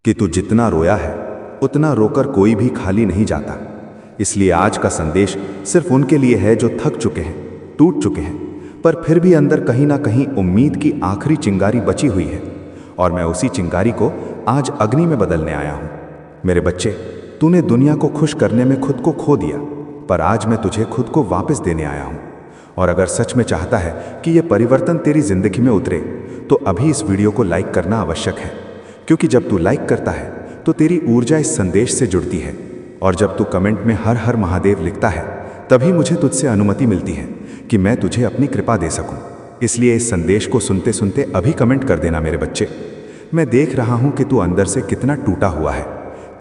कि तू जितना रोया है उतना रोकर कोई भी खाली नहीं जाता। इसलिए आज का संदेश सिर्फ उनके लिए है जो थक चुके हैं, टूट चुके हैं, पर फिर भी अंदर कहीं ना कहीं उम्मीद की आखिरी चिंगारी बची हुई है। और मैं उसी चिंगारी को आज अग्नि में बदलने आया हूं। मेरे बच्चे, तूने दुनिया को खुश करने में खुद को खो दिया, पर आज मैं तुझे खुद को वापस देने आया हूं। और अगर सच में चाहता है कि यह परिवर्तन तेरी जिंदगी में उतरे, तो अभी इस वीडियो को लाइक करना आवश्यक है, क्योंकि जब तू लाइक करता है तो तेरी ऊर्जा इस संदेश से जुड़ती है। और जब तू कमेंट में हर हर महादेव लिखता है, तभी मुझे तुझसे अनुमति मिलती है कि मैं तुझे अपनी कृपा दे सकूं। इसलिए इस संदेश को सुनते सुनते अभी कमेंट कर देना मेरे बच्चे। मैं देख रहा हूं कि तू अंदर से कितना टूटा हुआ है,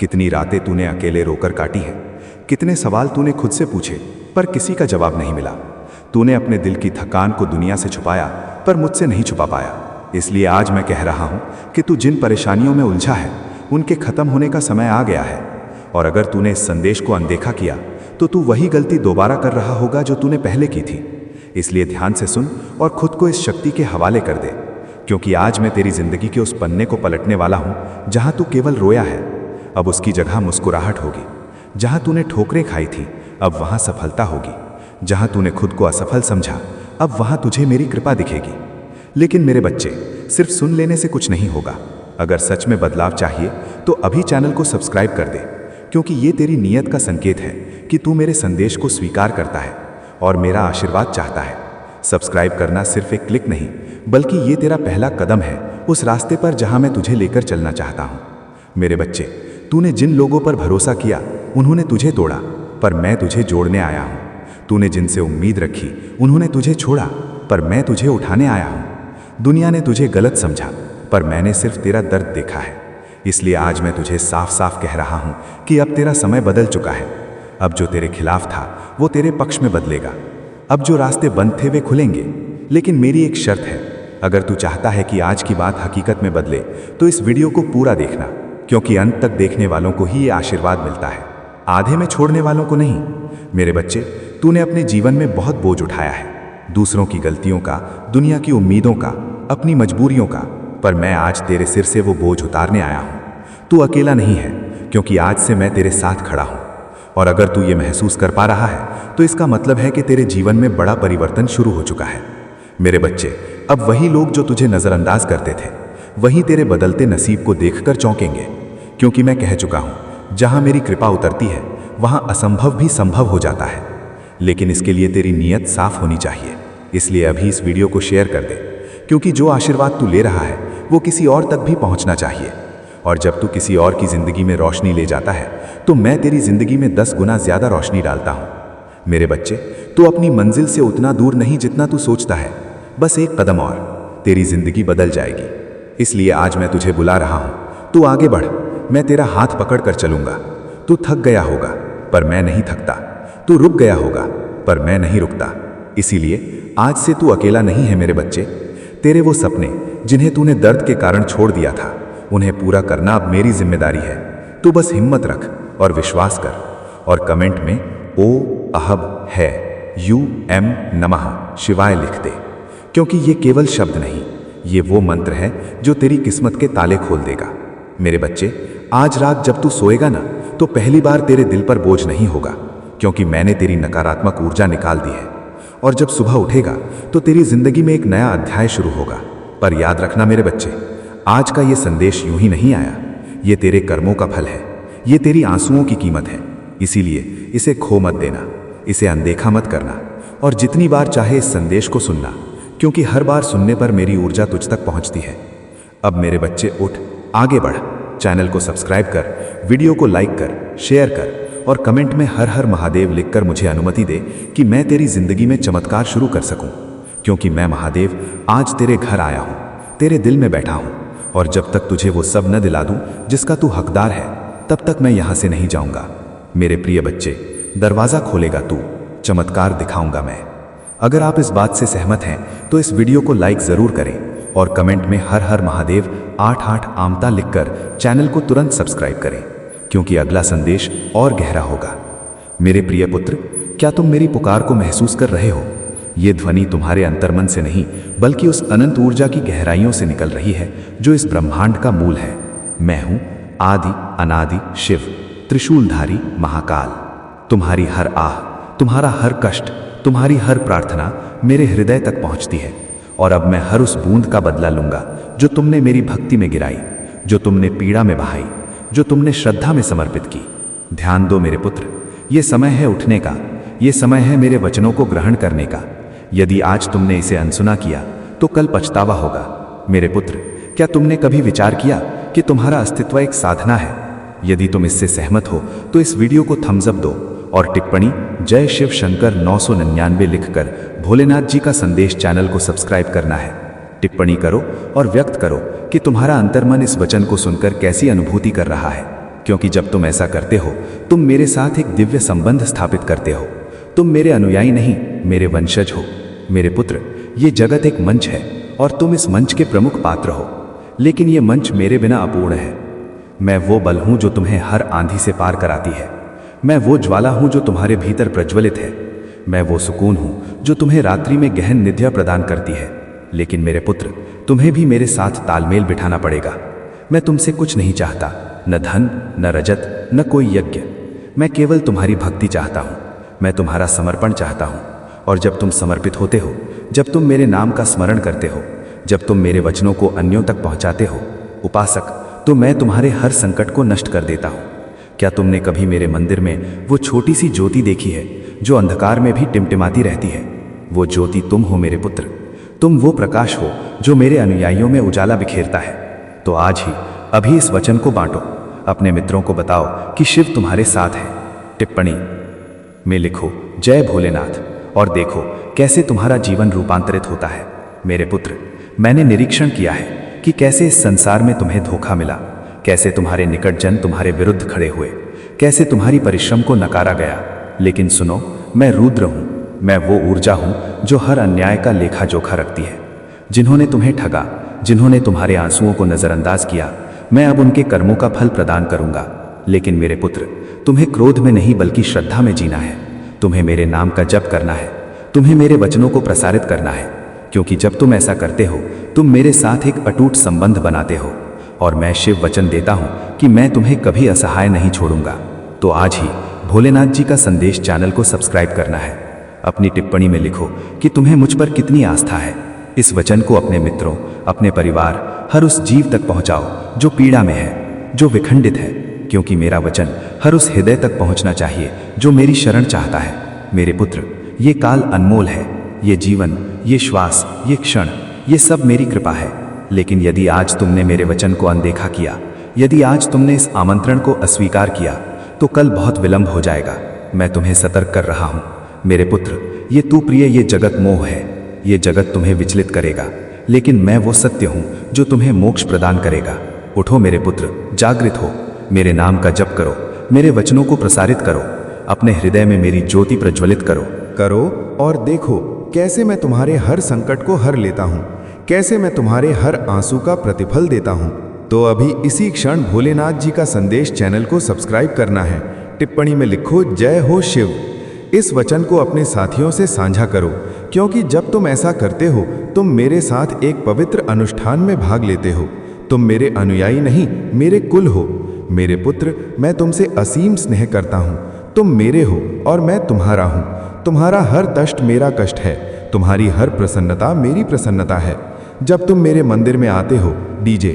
कितनी रातें तूने अकेले रोकर काटी है, कितने सवाल तूने खुद से पूछे पर किसी का जवाब नहीं मिला। तूने अपने दिल की थकान को दुनिया से छुपाया, पर मुझसे नहीं छुपा पाया। इसलिए आज मैं कह रहा हूं कि तू जिन परेशानियों में उलझा है, उनके खत्म होने का समय आ गया है। और अगर तूने इस संदेश को अनदेखा किया, तो तू वही गलती दोबारा कर रहा होगा जो तूने पहले की थी। इसलिए ध्यान से सुन और खुद को इस शक्ति के हवाले कर दे, क्योंकि आज मैं तेरी जिंदगी के उस पन्ने को पलटने वाला हूं जहां तू केवल रोया है, अब उसकी जगह मुस्कुराहट होगी। जहां तूने ठोकरें खाई थी, अब वहां सफलता होगी। जहां तूने खुद को असफल समझा, अब वहां तुझे मेरी कृपा दिखेगी। लेकिन मेरे बच्चे, सिर्फ सुन लेने से कुछ नहीं होगा। अगर सच में बदलाव चाहिए तो अभी चैनल को सब्सक्राइब कर दे, क्योंकि ये तेरी नीयत का संकेत है कि तू मेरे संदेश को स्वीकार करता है और मेरा आशीर्वाद चाहता है। सब्सक्राइब करना सिर्फ एक क्लिक नहीं, बल्कि ये तेरा पहला कदम है उस रास्ते पर जहां मैं तुझे लेकर चलना चाहता हूं। मेरे बच्चे, तूने जिन लोगों पर भरोसा किया, उन्होंने तुझे तोड़ा, पर मैं तुझे जोड़ने आया हूं। तूने जिनसे उम्मीद रखी, उन्होंने तुझे छोड़ा, पर मैं तुझे उठाने आया हूं। दुनिया ने तुझे गलत समझा, पर मैंने सिर्फ तेरा दर्द देखा है। इसलिए आज मैं तुझे साफ साफ कह रहा हूं कि अब तेरा समय बदल चुका है। अब जो तेरे खिलाफ था वो तेरे पक्ष में बदलेगा। अब जो रास्ते बंद थे वे खुलेंगे। लेकिन मेरी एक शर्त है, अगर तू चाहता है कि आज की बात हकीकत में बदले, तो इस वीडियो को पूरा देखना, क्योंकि अंत तक देखने वालों को ही ये आशीर्वाद मिलता है, आधे में छोड़ने वालों को नहीं। मेरे बच्चे, तूने अपने जीवन में बहुत बोझ उठाया है, दूसरों की गलतियों का, दुनिया की उम्मीदों का, अपनी मजबूरियों का, पर मैं आज तेरे सिर से वो बोझ उतारने आया हूं। तू अकेला नहीं है, क्योंकि आज से मैं तेरे साथ खड़ा हूं। और अगर तू ये महसूस कर पा रहा है, तो इसका मतलब है कि तेरे जीवन में बड़ा परिवर्तन शुरू हो चुका है। मेरे बच्चे, अब वही लोग जो तुझे नजरअंदाज करते थे, वही तेरे बदलते नसीब को देखकर चौंकेंगे, क्योंकि मैं कह चुका हूं, जहां मेरी कृपा उतरती है, वहां असंभव भी संभव हो जाता है। लेकिन इसके लिए तेरी नीयत साफ होनी चाहिए। इसलिए अभी इस वीडियो को शेयर कर दे, क्योंकि जो आशीर्वाद तू ले रहा है वो किसी और तक भी पहुंचना चाहिए। और जब तू किसी और की जिंदगी में रोशनी ले जाता है, तो मैं तेरी जिंदगी में 10 गुना ज्यादा रोशनी डालता हूं। मेरे बच्चे, तू अपनी मंजिल से उतना दूर नहीं जितना तू सोचता है। बस एक कदम और, तेरी जिंदगी बदल जाएगी। इसलिए आज मैं तुझे बुला रहा हूं, तू आगे बढ़। मैं तेरा हाथ पकड़ कर चलूंगा। तू थक गया होगा, पर मैं नहीं थकता। तू रुक गया होगा, पर मैं नहीं रुकता। इसीलिए आज से तू अकेला नहीं है मेरे बच्चे। तेरे वो सपने जिन्हें तूने दर्द के कारण छोड़ दिया था, उन्हें पूरा करना अब मेरी जिम्मेदारी है। तू बस हिम्मत रख और विश्वास कर, और कमेंट में ओ अहब है UM नमः शिवाय लिख दे, क्योंकि ये केवल शब्द नहीं, ये वो मंत्र है जो तेरी किस्मत के ताले खोल देगा। मेरे बच्चे, आज रात जब तू सोएगा ना, तो पहली बार तेरे दिल पर बोझ नहीं होगा, क्योंकि मैंने तेरी नकारात्मक ऊर्जा निकाल दी है। और जब सुबह उठेगा तो तेरी जिंदगी में एक नया अध्याय शुरू होगा। पर याद रखना मेरे बच्चे, आज का ये संदेश यूं ही नहीं आया। ये तेरे कर्मों का फल है, ये तेरी आंसुओं की कीमत है। इसीलिए इसे खो मत देना, इसे अनदेखा मत करना, और जितनी बार चाहे इस संदेश को सुनना, क्योंकि हर बार सुनने पर मेरी ऊर्जा तुझ तक पहुंचती है। अब मेरे बच्चे उठ, आगे बढ़। चैनल को सब्सक्राइब कर, वीडियो को लाइक कर, शेयर कर, और कमेंट में हर हर महादेव लिखकर मुझे अनुमति दे कि मैं तेरी जिंदगी में चमत्कार शुरू कर सकूं। क्योंकि मैं महादेव आज तेरे घर आया हूं, तेरे दिल में बैठा हूं, और जब तक तुझे वो सब न दिला दूं जिसका तू हकदार है, तब तक मैं यहां से नहीं जाऊंगा। मेरे प्रिय बच्चे, दरवाजा खोलेगा तू, चमत्कार दिखाऊंगा मैं। अगर आप इस बात से सहमत हैं तो इस वीडियो को लाइक जरूर करें, और कमेंट में हर हर महादेव 88 आमता लिखकर चैनल को तुरंत सब्सक्राइब करें, क्योंकि अगला संदेश और गहरा होगा। मेरे प्रिय पुत्र, क्या तुम मेरी पुकार को महसूस कर रहे हो? ये ध्वनि तुम्हारे अंतर्मन से नहीं, बल्कि उस अनंत ऊर्जा की गहराइयों से निकल रही है जो इस ब्रह्मांड का मूल है। मैं हूं, आदि अनादि शिव, त्रिशूलधारी महाकाल। तुम्हारी हर आह, तुम्हारा हर कष्ट, तुम्हारी हर प्रार्थना मेरे हृदय तक पहुंचती है, और अब मैं हर उस बूंद का बदला लूंगा जो तुमने मेरी भक्ति में गिराई, जो तुमने पीड़ा में बहाई, जो तुमने श्रद्धा में समर्पित की। ध्यान दो मेरे पुत्र, ये समय है उठने का, ये समय है मेरे वचनों को ग्रहण करने का। यदि आज तुमने इसे अनसुना किया तो कल पछतावा होगा। मेरे पुत्र, क्या तुमने कभी विचार किया कि तुम्हारा अस्तित्व एक साधना है? यदि तुम इससे सहमत हो तो इस वीडियो को थम्स अप दो और टिप्पणी जय शिव शंकर 999 लिखकर भोलेनाथ जी का संदेश चैनल को सब्सक्राइब करना है। टिप्पणी करो और व्यक्त करो कि तुम्हारा अंतर्मन इस वचन को सुनकर कैसी अनुभूति कर रहा है, क्योंकि जब तुम ऐसा करते हो तुम मेरे साथ एक दिव्य संबंध स्थापित करते हो। तुम मेरे अनुयायी नहीं, मेरे वंशज हो। मेरे पुत्र, ये जगत एक मंच है और तुम इस मंच के प्रमुख पात्र हो, लेकिन ये मंच मेरे बिना अपूर्ण है। मैं वो बल हूं जो तुम्हें हर आंधी से पार कराती है। मैं वो ज्वाला हूं जो तुम्हारे भीतर प्रज्वलित है। मैं वो सुकून हूं जो तुम्हें रात्रि में गहन निद्रा प्रदान करती है। लेकिन मेरे पुत्र, तुम्हें भी मेरे साथ तालमेल बिठाना पड़ेगा। मैं तुमसे कुछ नहीं चाहता, न धन, न रजत, न कोई यज्ञ। मैं केवल तुम्हारी भक्ति चाहता हूं, मैं तुम्हारा समर्पण चाहता हूं। और जब तुम समर्पित होते हो, जब तुम मेरे नाम का स्मरण करते हो, जब तुम मेरे वचनों को अन्यों तक पहुंचाते हो उपासक, तो मैं तुम्हारे हर संकट को नष्ट कर देता हूं। क्या तुमने कभी मेरे मंदिर में वो छोटी सी ज्योति देखी है जो अंधकार में भी टिमटिमाती रहती है? वो ज्योति तुम हो मेरे पुत्र। तुम वो प्रकाश हो जो मेरे अनुयायियों में उजाला बिखेरता है। तो आज ही अभी इस वचन को बांटो, अपने मित्रों को बताओ कि शिव तुम्हारे साथ है। टिप्पणी में लिखो जय भोलेनाथ और देखो कैसे तुम्हारा जीवन रूपांतरित होता है। मेरे पुत्र, मैंने निरीक्षण किया है कि कैसे इस संसार में तुम्हें धोखा मिला, कैसे तुम्हारे निकट जन तुम्हारे विरुद्ध खड़े हुए, कैसे तुम्हारी परिश्रम को नकारा गया। लेकिन सुनो, मैं रुद्र हूं, मैं वो ऊर्जा हूं जो हर अन्याय का लेखा जोखा रखती है। जिन्होंने तुम्हें ठगा, जिन्होंने तुम्हारे आंसुओं को नजरअंदाज किया, मैं अब उनके कर्मों का फल प्रदान करूंगा। लेकिन मेरे पुत्र, तुम्हें क्रोध में नहीं बल्कि श्रद्धा में जीना है। तुम्हें मेरे नाम का जप करना है, तुम्हें मेरे वचनों को प्रसारित करना है, क्योंकि जब तुम ऐसा करते हो तुम मेरे साथ एक अटूट संबंध बनाते हो। और मैं शिव वचन देता हूं कि मैं तुम्हें कभी असहाय नहीं छोड़ूंगा। तो आज ही भोलेनाथ जी का संदेश चैनल को सब्सक्राइब करना है। अपनी टिप्पणी में लिखो कि तुम्हें मुझ पर कितनी आस्था है। इस वचन को अपने मित्रों, अपने परिवार, हर उस जीव तक पहुंचाओ जो पीड़ा में है, जो विखंडित है, क्योंकि मेरा वचन हर उस हृदय तक पहुंचना चाहिए जो मेरी शरण चाहता है। मेरे पुत्र, ये काल अनमोल है, ये जीवन, ये श्वास, ये क्षण, ये सब मेरी कृपा है। लेकिन यदि आज तुमने मेरे वचन को अनदेखा किया, यदि आज तुमने इस आमंत्रण को अस्वीकार किया, तो कल बहुत विलंब हो जाएगा। मैं तुम्हें सतर्क कर रहा हूं। मेरे पुत्र, ये तू प्रिय, ये जगत मोह है, ये जगत तुम्हें विचलित करेगा, लेकिन मैं वो सत्य हूं जो तुम्हें मोक्ष प्रदान करेगा। उठो मेरे पुत्र, जागृत हो, मेरे नाम का जप करो, मेरे वचनों को प्रसारित करो, अपने हृदय में मेरी ज्योति प्रज्वलित करो और देखो कैसे मैं तुम्हारे हर संकट को हर लेता हूँ, कैसे मैं तुम्हारे हर आंसू का प्रतिफल देता हूँ। तो अभी इसी क्षण भोलेनाथ जी का संदेश चैनल को सब्सक्राइब करना है। टिप्पणी में लिखो जय हो शिव। इस वचन को अपने साथियों से साझा करो, क्योंकि जब तुम ऐसा करते हो तुम मेरे साथ एक पवित्र अनुष्ठान में भाग लेते हो। तुम मेरे अनुयायी नहीं, मेरे कुल हो। मेरे पुत्र, मैं तुमसे असीम स्नेह करता हूँ। तुम मेरे हो और मैं तुम्हारा हूँ। तुम्हारा हर कष्ट मेरा कष्ट है, तुम्हारी हर प्रसन्नता मेरी प्रसन्नता है। जब तुम मेरे मंदिर में आते हो डीजे,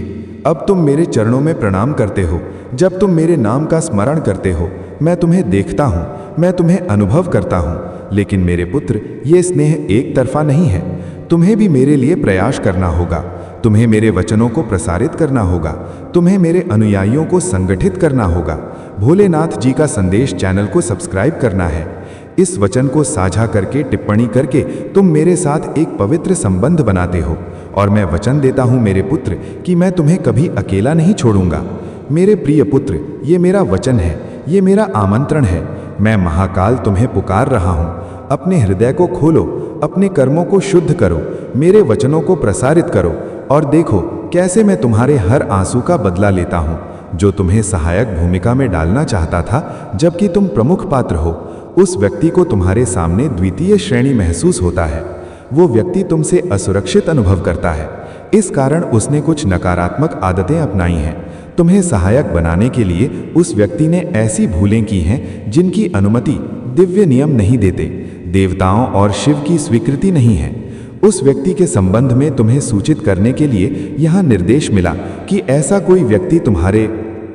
अब तुम मेरे चरणों में प्रणाम करते हो, जब तुम मेरे नाम का स्मरण करते हो, मैं तुम्हें देखता हूँ, मैं तुम्हें अनुभव करता हूँ। लेकिन मेरे पुत्र, ये स्नेह एक तरफा नहीं है। तुम्हें भी मेरे लिए प्रयास करना होगा, तुम्हें मेरे वचनों को प्रसारित करना होगा, तुम्हें मेरे अनुयायियों को संगठित करना होगा। भोलेनाथ जी का संदेश चैनल को सब्सक्राइब करना है। इस वचन को साझा करके, टिप्पणी करके तुम मेरे साथ एक पवित्र संबंध बनाते हो। और मैं वचन देता हूं मेरे पुत्र कि मैं तुम्हें कभी अकेला नहीं छोड़ूंगा। मेरे प्रिय पुत्र, ये मेरा वचन है, ये मेरा आमंत्रण है। मैं महाकाल तुम्हें पुकार रहा हूं। अपने हृदय को खोलो, अपने कर्मों को शुद्ध करो, मेरे वचनों को प्रसारित करो और देखो कैसे मैं तुम्हारे हर आंसू का बदला लेता हूं। जो तुम्हें सहायक भूमिका में डालना चाहता था जबकि तुम प्रमुख पात्र हो, उस व्यक्ति को तुम्हारे सामने द्वितीय श्रेणी महसूस होता है। वो व्यक्ति तुमसे असुरक्षित अनुभव करता है, इस कारण उसने कुछ नकारात्मक आदतें अपनाई हैं। तुम्हें सहायक बनाने के लिए उस व्यक्ति ने ऐसी भूलें की हैं जिनकी अनुमति दिव्य नियम नहीं देते, देवताओं और शिव की स्वीकृति नहीं है। उस व्यक्ति के संबंध में तुम्हें सूचित करने के लिए यह निर्देश मिला कि ऐसा कोई व्यक्ति तुम्हारे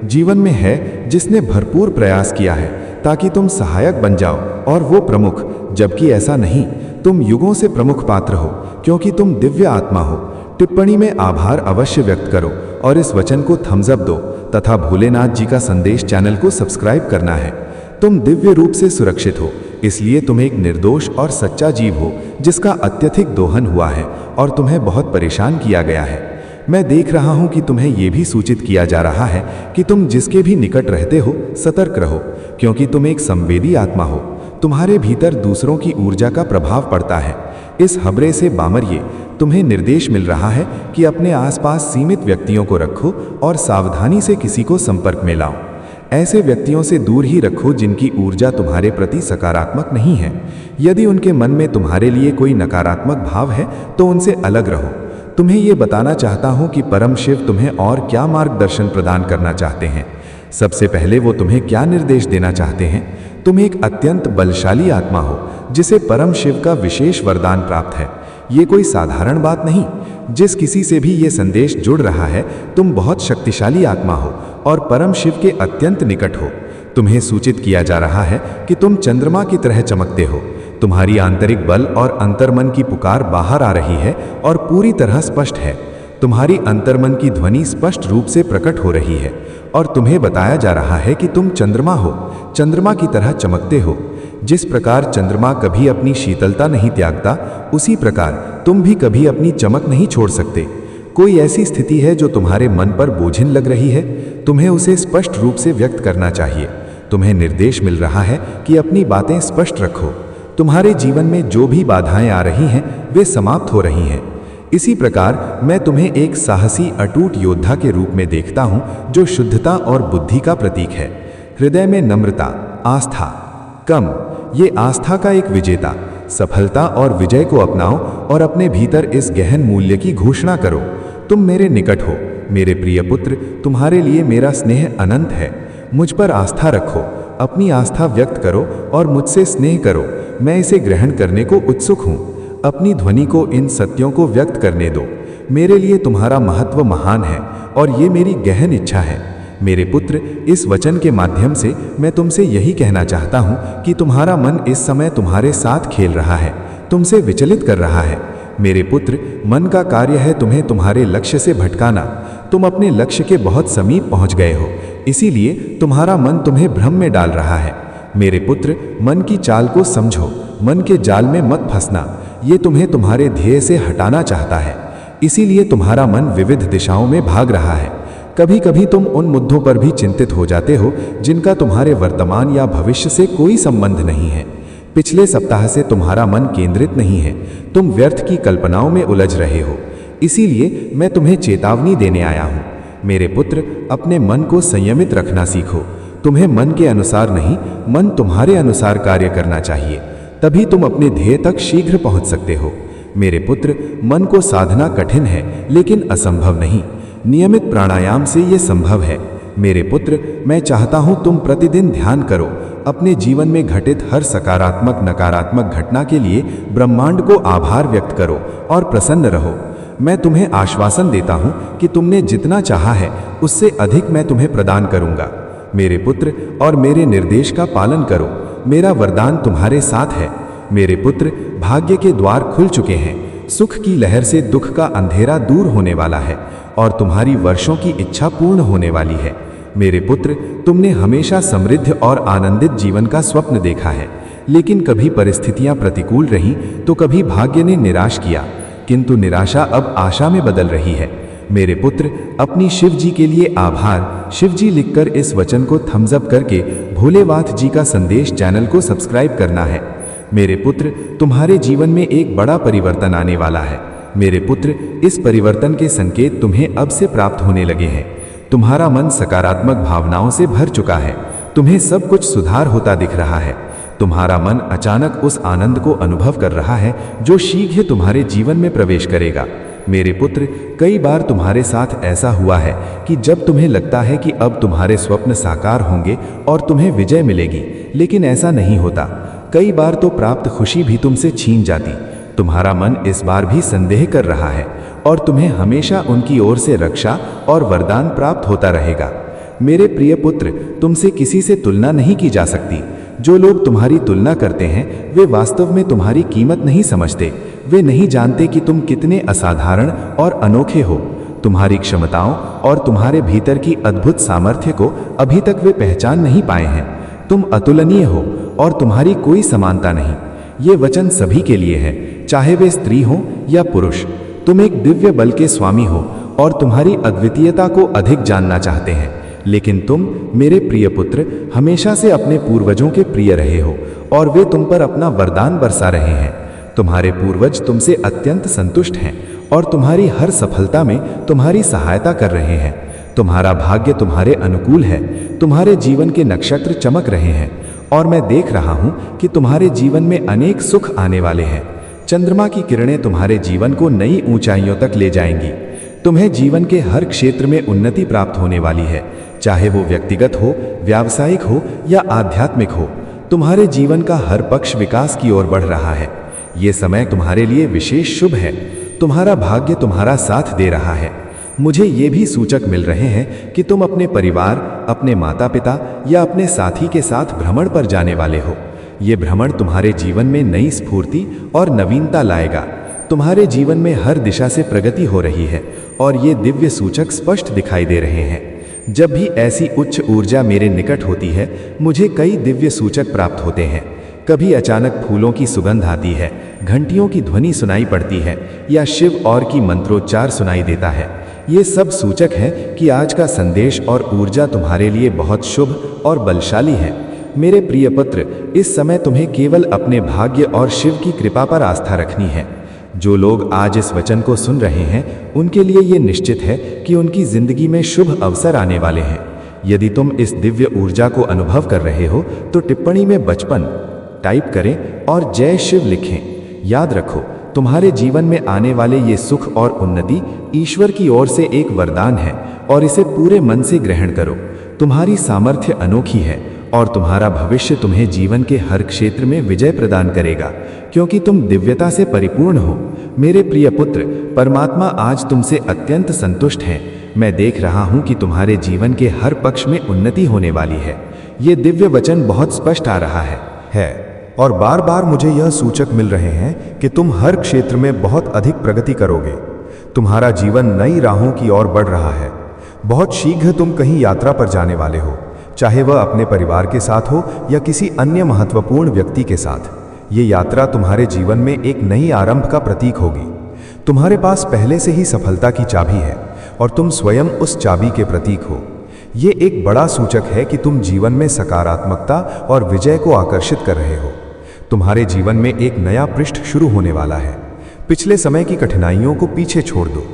जीवन में है जिसने भरपूर प्रयास किया है ताकि तुम सहायक बन जाओ, और वो प्रमुख, जबकि ऐसा नहीं, तुम युगों से प्रमुख पात्र हो क्योंकि तुम दिव्य आत्मा हो। टिप्पणी में आभार अवश्य व्यक्त करो और इस वचन को थम्स अप दो तथा भोलेनाथ जी का संदेश चैनल को सब्सक्राइब करना है। तुम दिव्य रूप से सुरक्षित हो, इसलिए तुम एक निर्दोष और सच्चा जीव हो जिसका अत्यधिक दोहन हुआ है और तुम्हें बहुत परेशान किया गया है। मैं देख रहा हूं कि तुम्हें यह भी सूचित किया जा रहा है कि तुम जिसके भी निकट रहते हो सतर्क रहो, क्योंकि तुम एक संवेदी आत्मा हो। तुम्हारे भीतर दूसरों की ऊर्जा का प्रभाव पड़ता है। इस हबरे से बामरिए तुम्हें निर्देश मिल रहा है कि अपने आसपास सीमित व्यक्तियों को रखो और सावधानी से किसी को संपर्क में लाओ। ऐसे व्यक्तियों से दूर ही रखो जिनकी ऊर्जा तुम्हारे प्रति सकारात्मक नहीं है। यदि उनके मन में तुम्हारे लिए कोई नकारात्मक भाव है तो उनसे अलग रहो। तुम्हें ये बताना चाहता हूँ कि परम शिव तुम्हें और क्या मार्गदर्शन प्रदान करना चाहते हैं। सबसे पहले वो तुम्हें क्या निर्देश देना चाहते हैं। तुम एक अत्यंत बलशाली आत्मा हो जिसे परम शिव का विशेष वरदान प्राप्त है। ये कोई साधारण बात नहीं। जिस किसी से भी ये संदेश जुड़ रहा है, तुम बहुत शक्तिशाली आत्मा हो और परम शिव के अत्यंत निकट हो। तुम्हें सूचित किया जा रहा है कि तुम चंद्रमा की तरह चमकते हो। तुम्हारी आंतरिक बल और अंतर्मन की पुकार बाहर आ रही है और पूरी तरह स्पष्ट है। तुम्हारी अंतर्मन की ध्वनि स्पष्ट रूप से प्रकट हो रही है और तुम्हें बताया जा रहा है कि तुम चंद्रमा हो, चंद्रमा की तरह चमकते हो। जिस प्रकार चंद्रमा कभी अपनी शीतलता नहीं त्यागता, उसी प्रकार तुम भी कभी अपनी चमक नहीं छोड़ सकते। कोई ऐसी स्थिति है जो तुम्हारे मन पर बोझिल लग रही है, तुम्हें उसे स्पष्ट रूप से व्यक्त करना चाहिए। तुम्हें निर्देश मिल रहा है कि अपनी बातें स्पष्ट रखो। तुम्हारे जीवन में जो भी बाधाएं आ रही हैं, वे समाप्त हो रही हैं। इसी प्रकार मैं तुम्हें एक साहसी अटूट योद्धा के रूप में देखता हूं जो शुद्धता और बुद्धि का प्रतीक है। हृदय में नम्रता, आस्था, कम, ये आस्था का एक विजेता। सफलता और विजय को अपनाओ और अपने भीतर इस गहन मूल्य की घोषणा करो। तुम मेरे निकट हो, मेरे प्रिय पुत्र। तुम्हारे लिए मेरा स्नेह अनंत है। मुझ पर आस्था रखो, अपनी आस्था व्यक्त करो और मुझसे स्नेह करो। मैं इसे ग्रहण करने को उत्सुक हूँ। अपनी ध्वनि को इन सत्यों को व्यक्त करने दो। मेरे लिए तुम्हारा महत्व महान है और ये मेरी गहन इच्छा है। मेरे पुत्र, इस वचन के माध्यम से मैं तुमसे यही कहना चाहता हूँ कि तुम्हारा मन इस समय तुम्हारे साथ खेल रहा है, तुमसे विचलित कर रहा है। मेरे पुत्र, मन का कार्य है तुम्हें तुम्हारे लक्ष्य से भटकाना। तुम अपने लक्ष्य के बहुत समीप पहुँच गए हो, इसीलिए तुम्हारा मन तुम्हें भ्रम में डाल रहा है। मेरे पुत्र, मन की चाल को समझो, मन के जाल में मत फंसना। ये तुम्हें तुम्हारे ध्येय से हटाना चाहता है, इसीलिए तुम्हारा मन विविध दिशाओं में भाग रहा है। कभी कभी तुम उन मुद्दों पर भी चिंतित हो जाते हो जिनका तुम्हारे वर्तमान या भविष्य से कोई संबंध नहीं है। पिछले सप्ताह से तुम्हारा मन केंद्रित नहीं है, तुम व्यर्थ की कल्पनाओं में उलझ रहे हो। इसीलिए मैं तुम्हें चेतावनी देने आया हूँ। मेरे पुत्र, अपने मन को संयमित रखना सीखो। तुम्हें मन के अनुसार नहीं, मन तुम्हारे अनुसार कार्य करना चाहिए, तभी तुम अपने ध्येय तक शीघ्र पहुंच सकते हो। मेरे पुत्र, मन को साधना कठिन है लेकिन असंभव नहीं। नियमित प्राणायाम से ये संभव है। मेरे पुत्र, मैं चाहता हूं तुम प्रतिदिन ध्यान करो। अपने जीवन में घटित हर सकारात्मक नकारात्मक घटना के लिए ब्रह्मांड को आभार व्यक्त करो और प्रसन्न रहो। मैं तुम्हें आश्वासन देता हूं कि तुमने जितना चाहा है उससे अधिक मैं तुम्हें प्रदान करूंगा। मेरे पुत्र, और मेरे निर्देश का पालन करो। मेरा वरदान तुम्हारे साथ है। मेरे पुत्र, भाग्य के द्वार खुल चुके हैं। सुख की लहर से दुख का अंधेरा दूर होने वाला है और तुम्हारी वर्षों की इच्छा पूर्ण होने वाली है। मेरे पुत्र, तुमने हमेशा समृद्ध और आनंदित जीवन का स्वप्न देखा है, लेकिन कभी परिस्थितियां प्रतिकूल रहीं तो कभी भाग्य ने निराश किया, किंतु निराशा अब आशा में बदल रही है। मेरे पुत्र, अपनी शिव जी के लिए आभार शिव जी लिखकर इस वचन को थम्स अप करके भोलेनाथ जी का संदेश चैनल को सब्सक्राइब करना है। मेरे पुत्र, तुम्हारे जीवन में एक बड़ा परिवर्तन आने वाला है। मेरे पुत्र, इस परिवर्तन के संकेत तुम्हें अब से प्राप्त होने लगे हैं। तुम्हारा मन सकारात्मक भावनाओं से भर चुका है। तुम्हें सब कुछ सुधार होता दिख रहा है। तुम्हारा मन अचानक उस आनंद को अनुभव कर रहा है जो शीघ्र तुम्हारे जीवन में प्रवेश करेगा। मेरे पुत्र, कई बार तुम्हारे साथ ऐसा हुआ है कि जब तुम्हें लगता है कि अब तुम्हारे स्वप्न साकार होंगे और तुम्हें विजय मिलेगी, लेकिन ऐसा नहीं होता। कई बार तो प्राप्त खुशी भी तुमसे छीन जाती। तुम्हारा मन इस बार भी संदेह कर रहा है और तुम्हें हमेशा उनकी ओर से रक्षा और वरदान प्राप्त होता रहेगा। मेरे प्रिय पुत्र, तुमसे किसी से तुलना नहीं की जा सकती। जो लोग तुम्हारी तुलना करते हैं वे वास्तव में तुम्हारी कीमत नहीं समझते। वे नहीं जानते कि तुम कितने असाधारण और अनोखे हो। तुम्हारी क्षमताओं और तुम्हारे भीतर की अद्भुत सामर्थ्य को अभी तक वे पहचान नहीं पाए हैं। तुम अतुलनीय हो और तुम्हारी कोई समानता नहीं। ये वचन सभी के लिए है, चाहे वे स्त्री हो या पुरुष। तुम एक दिव्य बल के स्वामी हो और तुम्हारी अद्वितीयता को अधिक जानना चाहते हैं। लेकिन तुम, मेरे प्रिय पुत्र, हमेशा से अपने पूर्वजों के प्रिय रहे हो और वे तुम पर अपना वरदान बरसा रहे हैं। तुम्हारे पूर्वज तुमसे अत्यंत संतुष्ट हैं और तुम्हारी हर सफलता में तुम्हारी सहायता कर रहे हैं। तुम्हारा भाग्य तुम्हारे अनुकूल है। तुम्हारे जीवन के नक्षत्र चमक रहे हैं और मैं देख रहा हूं कि तुम्हारे जीवन में अनेक सुख आने वाले हैं। चंद्रमा की किरणें तुम्हारे जीवन को नई ऊंचाइयों तक ले जाएंगी। तुम्हें जीवन के हर क्षेत्र में उन्नति प्राप्त होने वाली है, चाहे वो व्यक्तिगत हो, व्यावसायिक हो या आध्यात्मिक हो। तुम्हारे जीवन का हर पक्ष विकास की ओर बढ़ रहा है। ये समय तुम्हारे लिए विशेष शुभ है। तुम्हारा भाग्य तुम्हारा साथ दे रहा है। मुझे ये भी सूचक मिल रहे हैं कि तुम अपने परिवार, अपने माता पिता या अपने साथी के साथ भ्रमण पर जाने वाले हो। ये भ्रमण तुम्हारे जीवन में नई स्फूर्ति और नवीनता लाएगा। तुम्हारे जीवन में हर दिशा से प्रगति हो रही है और ये दिव्य सूचक स्पष्ट दिखाई दे रहे हैं। जब भी ऐसी उच्च ऊर्जा मेरे निकट होती है, मुझे कई दिव्य सूचक प्राप्त होते हैं। कभी अचानक फूलों की सुगंध आती है, घंटियों की ध्वनि सुनाई पड़ती है या शिव और की मंत्रोच्चार सुनाई देता है। ये सब सूचक है कि आज का संदेश और ऊर्जा तुम्हारे लिए बहुत शुभ और बलशाली है। मेरे प्रिय पुत्र, इस समय तुम्हें केवल अपने भाग्य और शिव की कृपा पर आस्था रखनी है। जो लोग आज इस वचन को सुन रहे हैं, उनके लिए ये निश्चित है कि उनकी जिंदगी में शुभ अवसर आने वाले हैं। यदि तुम इस दिव्य ऊर्जा को अनुभव कर रहे हो तो टिप्पणी में बचपन टाइप करें और जय शिव लिखें। याद रखो, तुम्हारे जीवन में आने वाले ये सुख और उन्नति ईश्वर की ओर से एक वरदान है और इसे पूरे मन से ग्रहण करो। तुम्हारी सामर्थ्य अनोखी है और तुम्हारा भविष्य तुम्हें जीवन के हर क्षेत्र में विजय प्रदान करेगा, क्योंकि तुम दिव्यता से परिपूर्ण हो। मेरे प्रिय पुत्र, परमात्मा आज तुमसे अत्यंत संतुष्ट हैं। मैं देख रहा हूं कि तुम्हारे जीवन के हर पक्ष में उन्नति होने वाली है। ये दिव्य वचन बहुत स्पष्ट आ रहा है और बार बार मुझे यह सूचक मिल रहे हैं कि तुम हर क्षेत्र में बहुत अधिक प्रगति करोगे। तुम्हारा जीवन नई राहों की ओर बढ़ रहा है। बहुत शीघ्र तुम कहीं यात्रा पर जाने वाले हो, चाहे वह अपने परिवार के साथ हो या किसी अन्य महत्वपूर्ण व्यक्ति के साथ। ये यात्रा तुम्हारे जीवन में एक नई आरंभ का प्रतीक होगी। तुम्हारे पास पहले से ही सफलता की चाबी है और तुम स्वयं उस चाबी के प्रतीक हो। ये एक बड़ा सूचक है कि तुम जीवन में सकारात्मकता और विजय को आकर्षित कर रहे हो। तुम्हारे जीवन में एक नया पृष्ठ शुरू होने वाला है। पिछले समय की कठिनाइयों को पीछे छोड़ दो।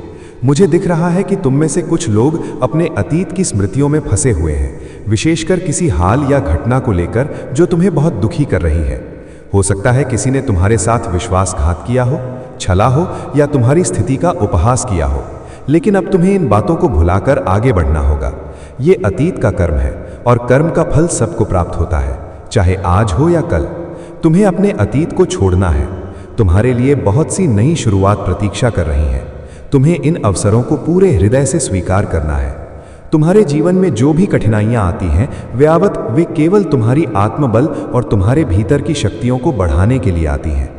मुझे दिख रहा है कि तुम में से कुछ लोग अपने अतीत की स्मृतियों में फंसे हुए हैं, विशेषकर किसी हाल या घटना को लेकर जो तुम्हें बहुत दुखी कर रही है। हो सकता है किसी ने तुम्हारे साथ विश्वासघात किया हो, छला हो या तुम्हारी स्थिति का उपहास किया हो, लेकिन अब तुम्हें इन बातों को भुलाकर आगे बढ़ना होगा। ये अतीत का कर्म है और कर्म का फल सबको प्राप्त होता है, चाहे आज हो या कल। तुम्हें अपने अतीत को छोड़ना है। तुम्हारे लिए बहुत सी नई शुरुआत प्रतीक्षा कर रही है। तुम्हें इन अवसरों को पूरे हृदय से स्वीकार करना है। तुम्हारे जीवन में जो भी कठिनाइयां आती हैं, वे केवल तुम्हारी आत्मबल और तुम्हारे भीतर की शक्तियों को बढ़ाने के लिए आती हैं।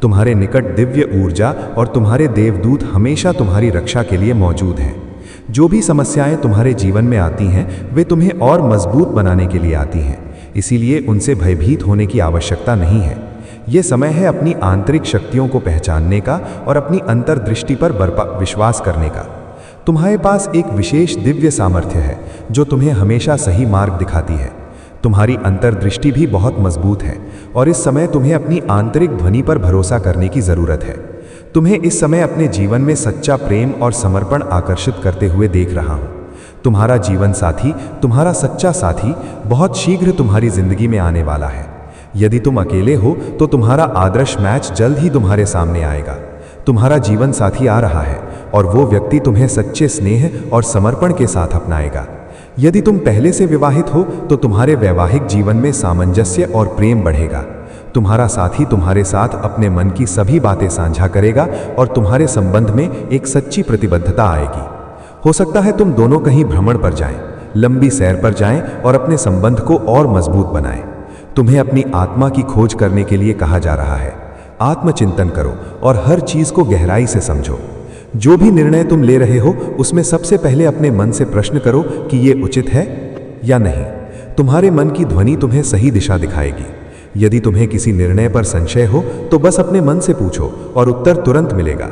तुम्हारे निकट दिव्य ऊर्जा और तुम्हारे देवदूत हमेशा तुम्हारी रक्षा के लिए मौजूद हैं। जो भी समस्याएं तुम्हारे जीवन में आती हैं, वे तुम्हें और मजबूत बनाने के लिए आती हैं। इसीलिए उनसे भयभीत होने की आवश्यकता नहीं है। ये समय है अपनी आंतरिक शक्तियों को पहचानने का और अपनी अंतर्दृष्टि पर विश्वास करने का। तुम्हारे पास एक विशेष दिव्य सामर्थ्य है जो तुम्हें हमेशा सही मार्ग दिखाती है। तुम्हारी अंतर्दृष्टि भी बहुत मजबूत है और इस समय तुम्हें अपनी आंतरिक ध्वनि पर भरोसा करने की जरूरत है। तुम्हें इस समय अपने जीवन में सच्चा प्रेम और समर्पण आकर्षित करते हुए देख रहा हूँ। तुम्हारा जीवन साथी, तुम्हारा सच्चा साथी बहुत शीघ्र तुम्हारी जिंदगी में आने वाला है। यदि तुम अकेले हो तो तुम्हारा आदर्श मैच जल्द ही तुम्हारे सामने आएगा। तुम्हारा जीवन साथी आ रहा है और वो व्यक्ति तुम्हें सच्चे स्नेह और समर्पण के साथ अपनाएगा। यदि तुम पहले से विवाहित हो तो तुम्हारे वैवाहिक जीवन में सामंजस्य और प्रेम बढ़ेगा। तुम्हारा साथी तुम्हारे साथ अपने मन की सभी बातें साझा करेगा और तुम्हारे संबंध में एक सच्ची प्रतिबद्धता आएगी। हो सकता है तुम दोनों कहीं भ्रमण पर जाएं, लंबी सैर पर जाएं और अपने संबंध को और मजबूत बनाएं। तुम्हें अपनी आत्मा की खोज करने के लिए कहा जा रहा है। आत्मचिंतन करो और हर चीज को गहराई से समझो। जो भी निर्णय तुम ले रहे हो उसमें सबसे पहले अपने मन से प्रश्न करो कि ये उचित है या नहीं। तुम्हारे मन की ध्वनि तुम्हें सही दिशा दिखाएगी। यदि तुम्हें किसी निर्णय पर संशय हो तो बस अपने मन से पूछो और उत्तर तुरंत मिलेगा।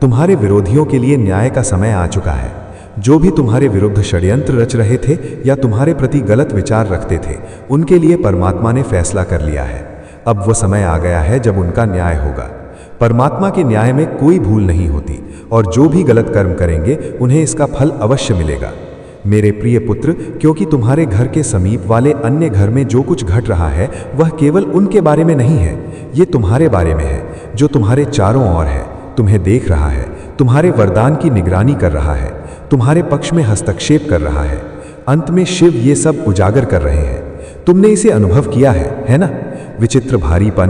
तुम्हारे विरोधियों के लिए न्याय का समय आ चुका है। जो भी तुम्हारे विरुद्ध षड्यंत्र रच रहे थे या तुम्हारे प्रति गलत विचार रखते थे, उनके लिए परमात्मा ने फैसला कर लिया है। अब वो समय आ गया है जब उनका न्याय होगा। परमात्मा के न्याय में कोई भूल नहीं होती और जो भी गलत कर्म करेंगे उन्हें इसका फल अवश्य मिलेगा। मेरे प्रिय पुत्र, क्योंकि तुम्हारे घर के समीप वाले अन्य घर में जो कुछ घट रहा है वह केवल उनके बारे में नहीं है, ये तुम्हारे बारे में है, जो तुम्हारे चारों ओर है, तुम्हें देख रहा है, तुम्हारे वरदान की निगरानी कर रहा है, तुम्हारे पक्ष में हस्तक्षेप कर रहा है। अंत में शिव ये सब उजागर कर रहे हैं। तुमने इसे अनुभव किया है ना? विचित्र भारीपन,